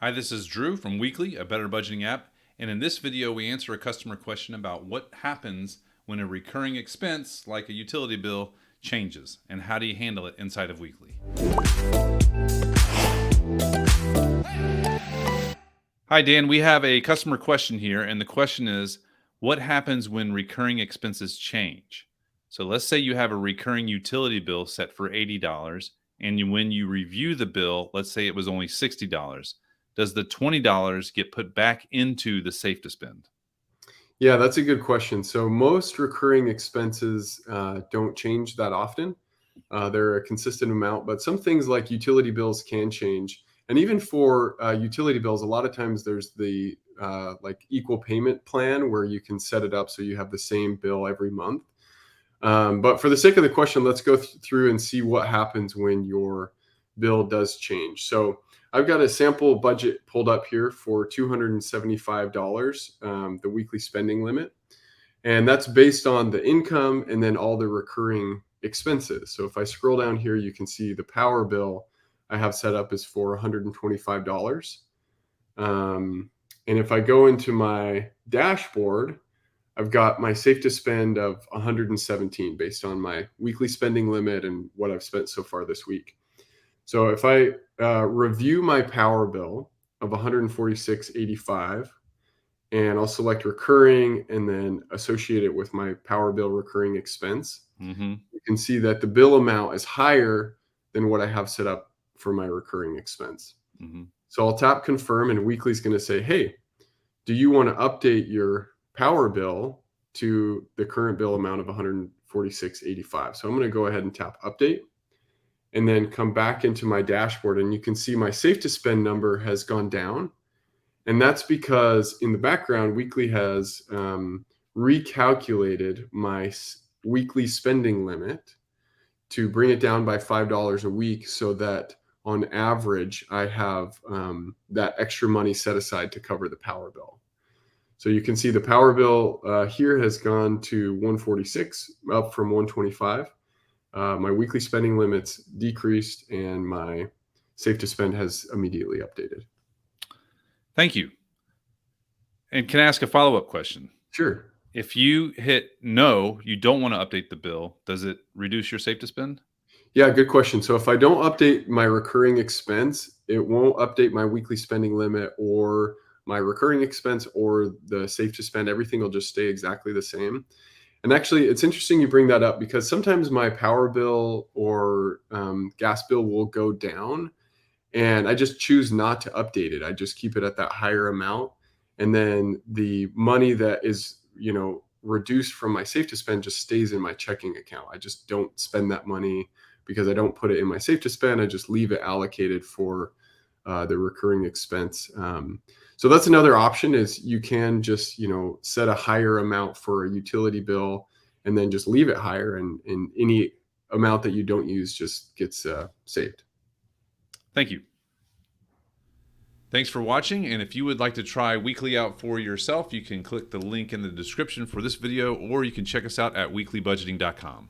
Hi, this is Drew from Weekly, a better budgeting app. And in this video, we answer a customer question about what happens when a recurring expense, like a utility bill, changes, and how do you handle it inside of Weekly. Hi, Dan. We have a customer question here, and the question is, what happens when recurring expenses change? So let's say you have a recurring utility bill set for $80, and when you review the bill, let's say it was only $60. Does the $20 get put back into the safe to spend? Yeah, that's a good question. So most recurring expenses don't change that often. They're a consistent amount, but some things like utility bills can change. And even for utility bills, a lot of times there's the like equal payment plan where you can set it up so you have the same bill every month. But for the sake of the question, let's go through and see what happens when your bill does change. So I've got a sample budget pulled up here for $275, the weekly spending limit. And that's based on the income and then all the recurring expenses. So if I scroll down here, you can see the power bill I have set up is for $125. And if I go into my dashboard, I've got my safe to spend of 117 based on my weekly spending limit and what I've spent so far this week. So if I review my power bill of 146.85, and I'll select recurring and then associate it with my power bill recurring expense, Mm-hmm. you can see that the bill amount is higher than what I have set up for my recurring expense. Mm-hmm. So I'll tap confirm, and Weekly is going to say, hey, do you want to update your power bill to the current bill amount of 146.85? So I'm going to go ahead and tap update and then come back into my dashboard, and you can see my safe to spend number has gone down. And that's because in the background, Weekly has recalculated my weekly spending limit to bring it down by $5 a week so that on average, I have that extra money set aside to cover the power bill. So you can see the power bill here has gone to 146, up from 125. My weekly spending limits decreased, and my safe to spend has immediately updated. Thank you. And can I ask a follow up question? Sure. If you hit no, you don't want to update the bill, does it reduce your safe to spend? Yeah, good question. So if I don't update my recurring expense, it won't update my weekly spending limit or my recurring expense or the safe to spend. Everything will just stay exactly the same. And actually, it's interesting you bring that up because sometimes my power bill or gas bill will go down, and I just choose not to update it. I just keep it at that higher amount. And then the money that is, reduced from my safe to spend just stays in my checking account. I just don't spend that money because I don't put it in my safe to spend. I just leave it allocated for the recurring expense. So that's another option is you can just, set a higher amount for a utility bill and then just leave it higher, and any amount that you don't use just gets saved. Thank you. Thanks for watching, and if you would like to try Weekly out for yourself, you can click the link in the description for this video, or you can check us out at weeklybudgeting.com.